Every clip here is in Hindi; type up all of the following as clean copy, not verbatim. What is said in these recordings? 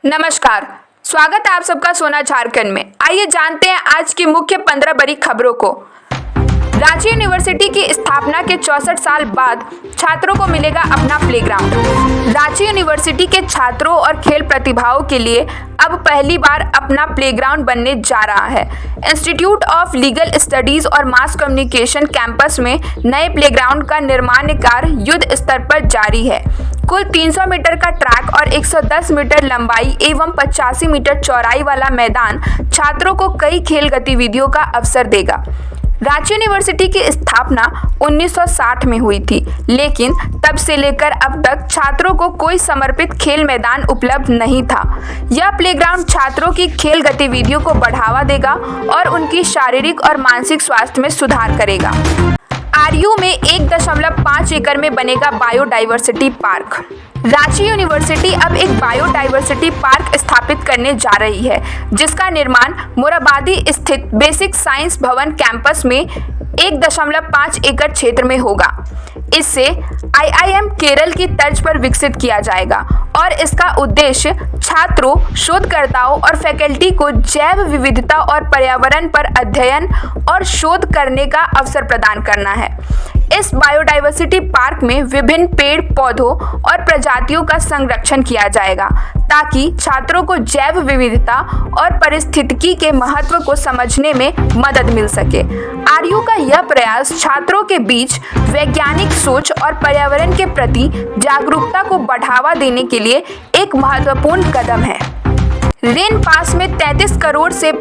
नमस्कार, स्वागत है आप सबका सोना झारखंड में। आइए जानते हैं आज की मुख्य 15 बड़ी खबरों को। रांची यूनिवर्सिटी की स्थापना के 64 साल बाद छात्रों को मिलेगा अपना प्लेग्राउंड। रांची यूनिवर्सिटी के छात्रों और खेल प्रतिभाओं के लिए अब पहली बार अपना प्लेग्राउंड बनने जा रहा है। इंस्टीट्यूट ऑफ लीगल स्टडीज और मास कम्युनिकेशन कैंपस में नए प्लेग्राउंड का निर्माण कार्य युद्ध स्तर पर जारी है। कुल 300 मीटर का ट्रैक और 110 मीटर लंबाई एवं 85 मीटर चौड़ाई वाला मैदान छात्रों को कई खेल गतिविधियों का अवसर देगा। रांची यूनिवर्सिटी की स्थापना 1960 में हुई थी, लेकिन तब से लेकर अब तक छात्रों को कोई समर्पित खेल मैदान उपलब्ध नहीं था। यह प्लेग्राउंड छात्रों की खेल गतिविधियों को बढ़ावा देगा और उनकी शारीरिक और मानसिक स्वास्थ्य में सुधार करेगा। आरयू में 1.5 एकड़ में बनेगा बायोडाइवर्सिटी पार्क। रांची यूनिवर्सिटी अब एक बायोडाइवर्सिटी पार्क स्थापित करने जा रही है, जिसका निर्माण मोराबादी स्थित बेसिक साइंस भवन कैंपस में 1.5 एकड़ क्षेत्र में होगा। इससे आईआईएम केरल की तर्ज पर विकसित किया जाएगा और इसका उद्देश्य छात्रों, शोधकर्ताओं और फैकल्टी को जैव विविधता और पर्यावरण पर अध्ययन और शोध करने का अवसर प्रदान करना है। इस बायोडाइवर्सिटी पार्क में विभिन्न पेड़ पौधों और प्रजातियों का संरक्षण किया जाएगा, ताकि छात्रों को जैव विविधता और पारिस्थितिकी के महत्व को समझने में मदद मिल सके। आरयू का यह प्रयास छात्रों के बीच वैज्ञानिक सोच और पर्यावरण के प्रति जागरूकता को बढ़ावा देने के लिए एक महत्वपूर्ण कदम है। रेन पास में 33 करोड़ से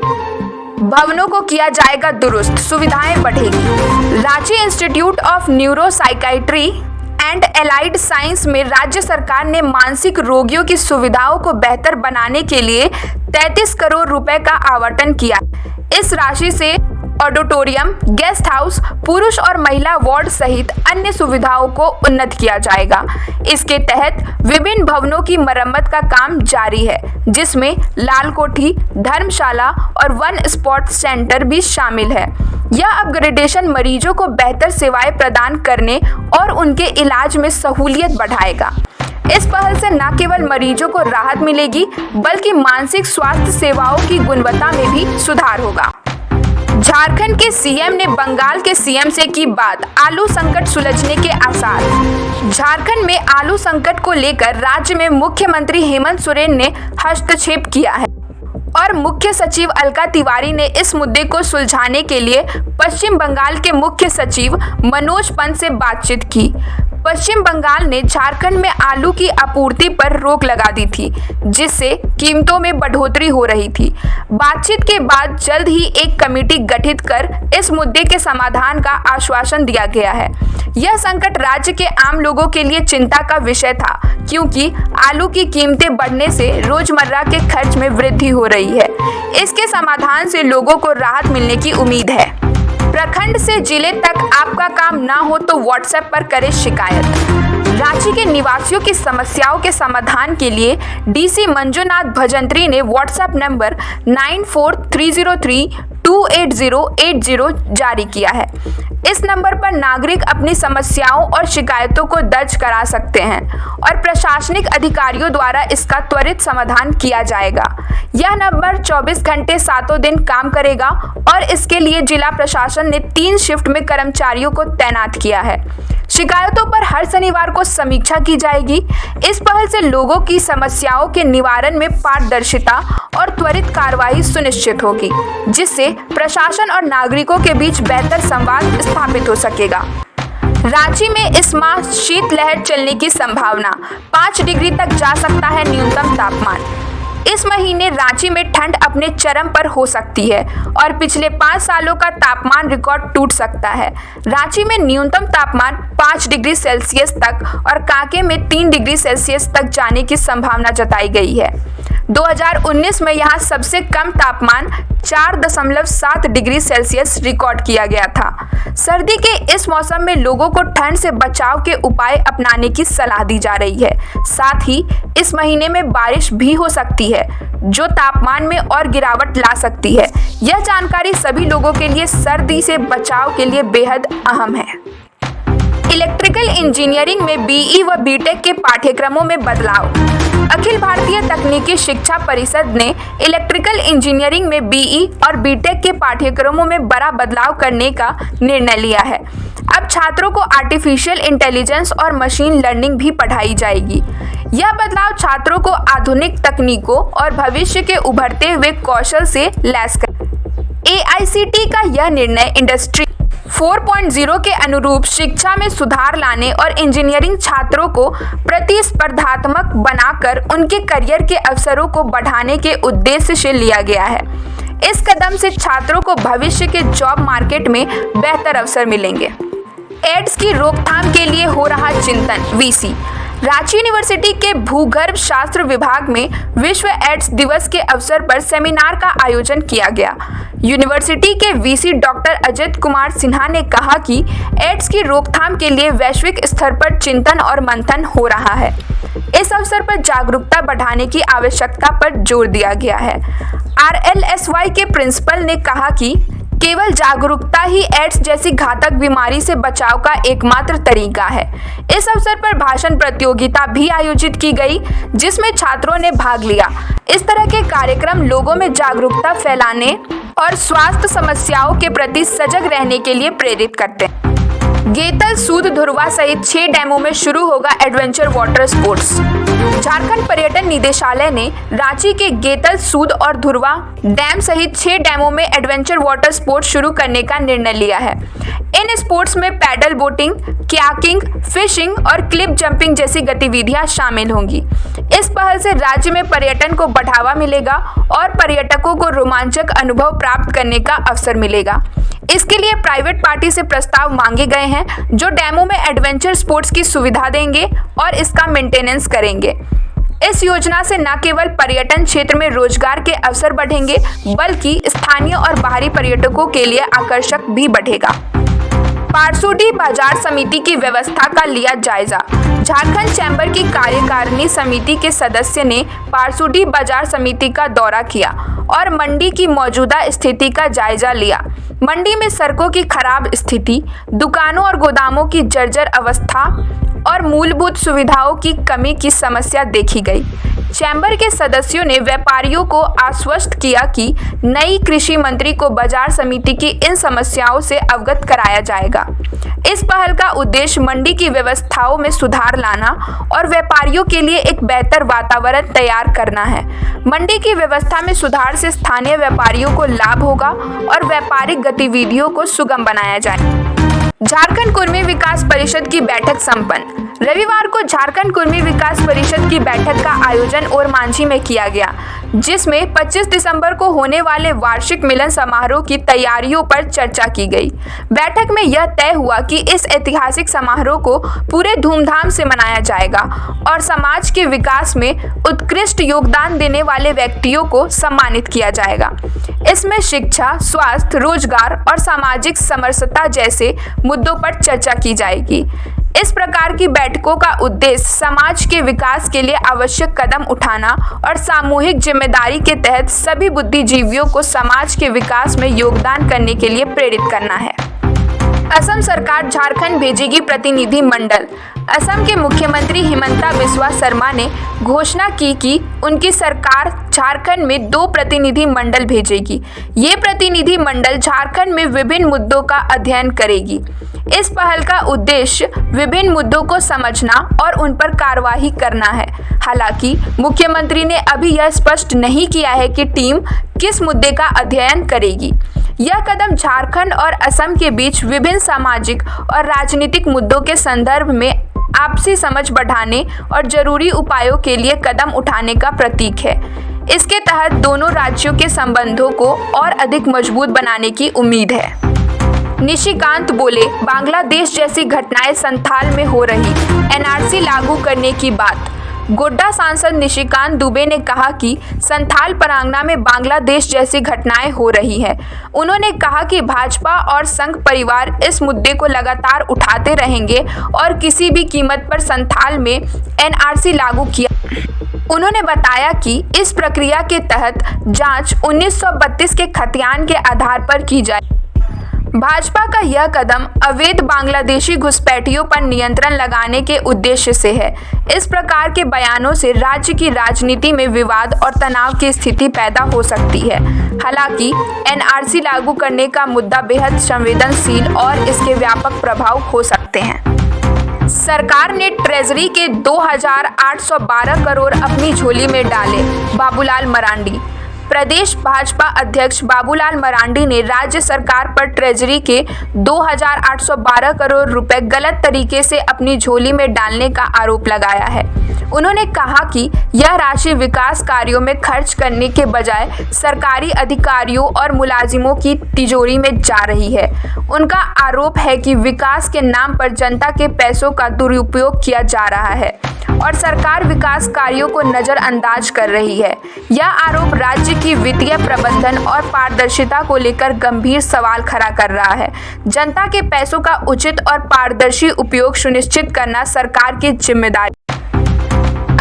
भवनों को किया जाएगा दुरुस्त, सुविधाएं बढ़ेगी। Ranchi institute of neuro psychiatry and allied science में राज्य सरकार ने मानसिक रोगियों की सुविधाओं को बेहतर बनाने के लिए 33 करोड़ रुपए का आवंटन किया। इस राशि से ऑडिटोरियम, गेस्ट हाउस, पुरुष और महिला वार्ड सहित अन्य सुविधाओं को उन्नत किया जाएगा। इसके तहत विभिन्न भवनों की मरम्मत का काम जारी है, जिसमें लाल कोठी, धर्मशाला और वन स्पॉट सेंटर भी शामिल है। यह अपग्रेडेशन मरीजों को बेहतर सेवाएं प्रदान करने और उनके इलाज में सहूलियत बढ़ाएगा। इस पहल से न केवल मरीजों को राहत मिलेगी, बल्कि मानसिक स्वास्थ्य सेवाओं की गुणवत्ता में भी सुधार होगा। झारखंड के सीएम ने बंगाल के सीएम से की बात, आलू संकट सुलझने के आसार। झारखंड में आलू संकट को लेकर राज्य में मुख्यमंत्री हेमंत सोरेन ने हस्तक्षेप किया है और मुख्य सचिव अलका तिवारी ने इस मुद्दे को सुलझाने के लिए पश्चिम बंगाल के मुख्य सचिव मनोज पंत से बातचीत की। पश्चिम बंगाल ने झारखंड में आलू की आपूर्ति पर रोक लगा दी थी, जिससे कीमतों में बढ़ोतरी हो रही थी। बातचीत के बाद जल्द ही एक कमेटी गठित कर इस मुद्दे के समाधान का आश्वासन दिया गया है। यह संकट राज्य के आम लोगों के लिए चिंता का विषय था, क्योंकि आलू की कीमतें बढ़ने से रोजमर्रा के खर्च में वृद्धि हो रही है। इसके समाधान से लोगों को राहत मिलने की उम्मीद है। प्रखंड से जिले तक आपका काम ना हो तो व्हाट्सएप पर करें शिकायत। रांची के निवासियों की समस्याओं के समाधान के लिए डीसी मंजुनाथ भजंत्री ने व्हाट्सएप नंबर 9430328080 जारी किया है। इस नंबर पर नागरिक अपनी समस्याओं और शिकायतों को दर्ज करा सकते हैं और प्रशासनिक अधिकारियों द्वारा इसका त्वरित समाधान किया जाएगा। यह नंबर 24 घंटे 7 दिन काम करेगा और इसके लिए जिला प्रशासन ने 3 शिफ्ट में कर्मचारियों को तैनात किया है। शिकायतों पर हर शनिवार को समीक्षा की जाएगी। इस पहल से लोगों की समस्याओं के निवारण में पारदर्शिता और त्वरित कार्रवाई सुनिश्चित होगी, जिससे प्रशासन और नागरिकों के बीच बेहतर संवाद स्थापित हो सकेगा। रांची में इस माह शीतलहर चलने की संभावना, 5 डिग्री तक जा सकता है न्यूनतम तापमान। इस महीने रांची में ठंड अपने चरम पर हो सकती है और पिछले 5 सालों का तापमान रिकॉर्ड टूट सकता है। रांची में न्यूनतम तापमान 5 डिग्री सेल्सियस तक और कांके में 3 डिग्री सेल्सियस तक जाने की संभावना जताई गई है। 2019 में यहाँ सबसे कम तापमान 4.7 डिग्री सेल्सियस रिकॉर्ड किया गया था। सर्दी के इस मौसम में लोगों को ठंड से बचाव के उपाय अपनाने की सलाह दी जा रही है। साथ ही इस महीने में बारिश भी हो सकती है, जो तापमान में और गिरावट ला सकती है। यह जानकारी सभी लोगों के लिए सर्दी से बचाव के लिए बेहद अहम है। इलेक्ट्रिकल इंजीनियरिंग में बीई व बीटेक के पाठ्यक्रमों में बदलाव। अखिल भारतीय तकनीकी शिक्षा परिषद ने इलेक्ट्रिकल इंजीनियरिंग में बीई और बीटेक के पाठ्यक्रमों में बड़ा बदलाव करने का निर्णय लिया है। अब छात्रों को आर्टिफिशियल इंटेलिजेंस और मशीन लर्निंग भी पढ़ाई जाएगी। यह बदलाव छात्रों को आधुनिक तकनीकों और भविष्य के उभरते हुए कौशल से लैस कर। AICTE का यह निर्णय इंडस्ट्री 4.0 के अनुरूप शिक्षा में सुधार लाने और इंजीनियरिंग छात्रों को प्रतिस्पर्धात्मक बनाकर उनके करियर के अवसरों को बढ़ाने के उद्देश्य से लिया गया है। इस कदम से छात्रों को भविष्य के जॉब मार्केट में बेहतर अवसर मिलेंगे। एड्स की रोकथाम के लिए हो रहा चिंतन। VC रांची यूनिवर्सिटी के भूगर्भ शास्त्र विभाग में विश्व एड्स दिवस के अवसर पर सेमिनार का आयोजन किया गया। यूनिवर्सिटी के VC डॉक्टर अजित कुमार सिन्हा ने कहा कि एड्स की रोकथाम के लिए वैश्विक स्तर पर चिंतन और मंथन हो रहा है। इस अवसर पर जागरूकता बढ़ाने की आवश्यकता पर जोर दिया गया है। RLSY के प्रिंसिपल ने कहा कि केवल जागरूकता ही एड्स जैसी घातक बीमारी से बचाव का एकमात्र तरीका है। इस अवसर पर भाषण प्रतियोगिता भी आयोजित की गई, जिसमें छात्रों ने भाग लिया। इस तरह के कार्यक्रम लोगों में जागरूकता फैलाने और स्वास्थ्य समस्याओं के प्रति सजग रहने के लिए प्रेरित करते हैं। गेतल, सूद, धुरवा सहित 6 डैमों में शुरू होगा एडवेंचर वाटर स्पोर्ट्स। झारखंड पर्यटन निदेशालय ने रांची के गेतल, सूद और धुरवा डैम सहित 6 डैमों में एडवेंचर वाटर स्पोर्ट्स शुरू करने का निर्णय लिया है। इन स्पोर्ट्स में पैडल बोटिंग, कयाकिंग, फिशिंग और क्लिफ जंपिंग जैसी गतिविधियां शामिल होंगी। इस पहल से राज्य में पर्यटन को बढ़ावा मिलेगा और पर्यटकों को रोमांचक अनुभव प्राप्त करने का अवसर मिलेगा। इसके लिए प्राइवेट पार्टी से प्रस्ताव मांगे गए हैं, जो डैमों में एडवेंचर स्पोर्ट्स की सुविधा देंगे और इसका मेंटेनेंस करेंगे। इस योजना से न केवल पर्यटन क्षेत्र में रोजगार के अवसर बढ़ेंगे, बल्कि स्थानीय और बाहरी पर्यटकों के लिए आकर्षक भी बढ़ेगा। पारसोडी बाजार समिति की व्यवस्था का लिया जायजा। झारखंड चैम्बर की कार्यकारिणी समिति के सदस्य ने पारसोडी बाजार समिति का दौरा किया और मंडी की मौजूदा स्थिति का जायजा लिया। मंडी में सड़कों की खराब स्थिति, दुकानों और गोदामों की जर्जर अवस्था और मूलभूत सुविधाओं की कमी की समस्या देखी गई। चैम्बर के सदस्यों ने व्यापारियों को आश्वस्त किया कि नई कृषि मंत्री को बाजार समिति की इन समस्याओं से अवगत कराया जाएगा। इस पहल का उद्देश्य मंडी की व्यवस्थाओं में सुधार लाना और व्यापारियों के लिए एक बेहतर वातावरण तैयार करना है। मंडी की व्यवस्था में सुधार से स्थानीय व्यापारियों को लाभ होगा और व्यापारिक गतिविधियों को सुगम बनाया जाए। झारखंड कुर्मी विकास परिषद की बैठक संपन्न। रविवार को झारखंड कुर्मी विकास परिषद की बैठक का आयोजन ओरमांझी में किया गया, जिसमें 25 दिसंबर को होने वाले वार्षिक मिलन समारोह की तैयारियों पर चर्चा की गई। बैठक में यह तय हुआ कि इस ऐतिहासिक समारोह को पूरे धूमधाम से मनाया जाएगा और समाज के विकास में उत्कृष्ट योगदान देने वाले व्यक्तियों को सम्मानित किया जाएगा। इसमें शिक्षा, स्वास्थ्य, रोजगार और सामाजिक समरसता जैसे मुद्दों पर चर्चा की जाएगी। इस प्रकार की बैठकों का उद्देश्य समाज के विकास के लिए आवश्यक कदम उठाना और सामूहिक जिम्मेदारी के तहत सभी बुद्धिजीवियों को समाज के विकास में योगदान करने के लिए प्रेरित करना है। असम सरकार झारखंड भेजेगी प्रतिनिधि मंडल। असम के मुख्यमंत्री हिमंता बिस्वा शर्मा ने घोषणा की कि उनकी सरकार झारखंड में 2 प्रतिनिधि मंडल भेजेगी। ये प्रतिनिधि मंडल झारखंड में विभिन्न मुद्दों का अध्ययन करेगी। इस पहल का उद्देश्य विभिन्न मुद्दों को समझना और उन पर कार्रवाई करना है। हालांकि मुख्यमंत्री ने अभी यह स्पष्ट नहीं किया है कि टीम किस मुद्दे का अध्ययन करेगी। यह कदम झारखंड और असम के बीच विभिन्न सामाजिक और राजनीतिक मुद्दों के संदर्भ में आपसी समझ बढ़ाने और जरूरी उपायों के लिए कदम उठाने का प्रतीक है। इसके तहत दोनों राज्यों के संबंधों को और अधिक मजबूत बनाने की उम्मीद है। निशिकांत बोले, बांग्लादेश जैसी घटनाएं संथाल में हो रही, NRC लागू करने की बात। गोड्डा सांसद निशिकांत दुबे ने कहा कि संथाल परांगना में बांग्लादेश जैसी घटनाएं हो रही हैं। उन्होंने कहा कि भाजपा और संघ परिवार इस मुद्दे को लगातार उठाते रहेंगे और किसी भी कीमत पर संथाल में NRC लागू किया। उन्होंने बताया कि इस प्रक्रिया के तहत जांच 1932 के खतियान के आधार पर की जाए। भाजपा का यह कदम अवैध बांग्लादेशी घुसपैठियों पर नियंत्रण लगाने के उद्देश्य से है। इस प्रकार के बयानों से राज्य की राजनीति में विवाद और तनाव की स्थिति पैदा हो सकती है। हालांकि एनआरसी लागू करने का मुद्दा बेहद संवेदनशील और इसके व्यापक प्रभाव हो सकते हैं। सरकार ने ट्रेजरी के 2,812 करोड़ अपनी झोली में डाले, बाबूलाल मरांडी। प्रदेश भाजपा अध्यक्ष बाबूलाल मरांडी ने राज्य सरकार पर ट्रेजरी के 2,812 करोड़ रुपए गलत तरीके से अपनी झोली में डालने का आरोप लगाया है। उन्होंने कहा कि यह राशि विकास कार्यों में खर्च करने के बजाय सरकारी अधिकारियों और मुलाजिमों की तिजोरी में जा रही है। उनका आरोप है कि विकास के नाम पर जनता के पैसों का दुरुपयोग किया जा रहा है और सरकार विकास कार्यों को नजरअंदाज कर रही है। यह आरोप राज्य की वित्तीय प्रबंधन और पारदर्शिता को लेकर गंभीर सवाल खड़ा कर रहा है। जनता के पैसों का उचित और पारदर्शी उपयोग सुनिश्चित करना सरकार की जिम्मेदारी।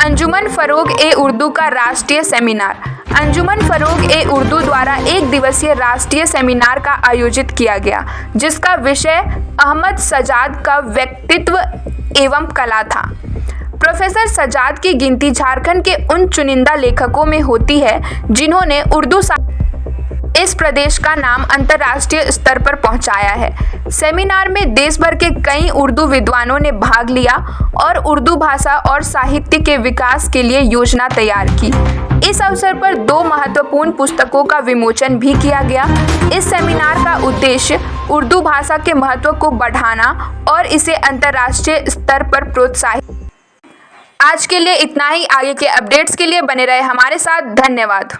अंजुमन फरोग-ए-उर्दू का राष्ट्रीय सेमिनार। अंजुमन फरोग-ए-उर्दू द्वारा एक दिवसीय राष्ट्रीय सेमिनार का आयोजित किया गया, जिसका विषय अहमद सजाद का व्यक्तित्व एवं कला था। प्रोफेसर सजाद की गिनती झारखंड के उन चुनिंदा लेखकों में होती है जिन्होंने उर्दू इस प्रदेश का नाम अंतर्राष्ट्रीय स्तर पर पहुंचाया है। सेमिनार में देश भर के कई उर्दू विद्वानों ने भाग लिया और उर्दू भाषा और साहित्य के विकास के लिए योजना तैयार की। इस अवसर पर 2 महत्वपूर्ण पुस्तकों का विमोचन भी किया गया। इस सेमिनार का उद्देश्य उर्दू भाषा के महत्व को बढ़ाना और इसे अंतर्राष्ट्रीय स्तर पर प्रोत्साहित। आज के लिए इतना ही। आगे के अपडेट्स के लिए बने रहे हमारे साथ। धन्यवाद।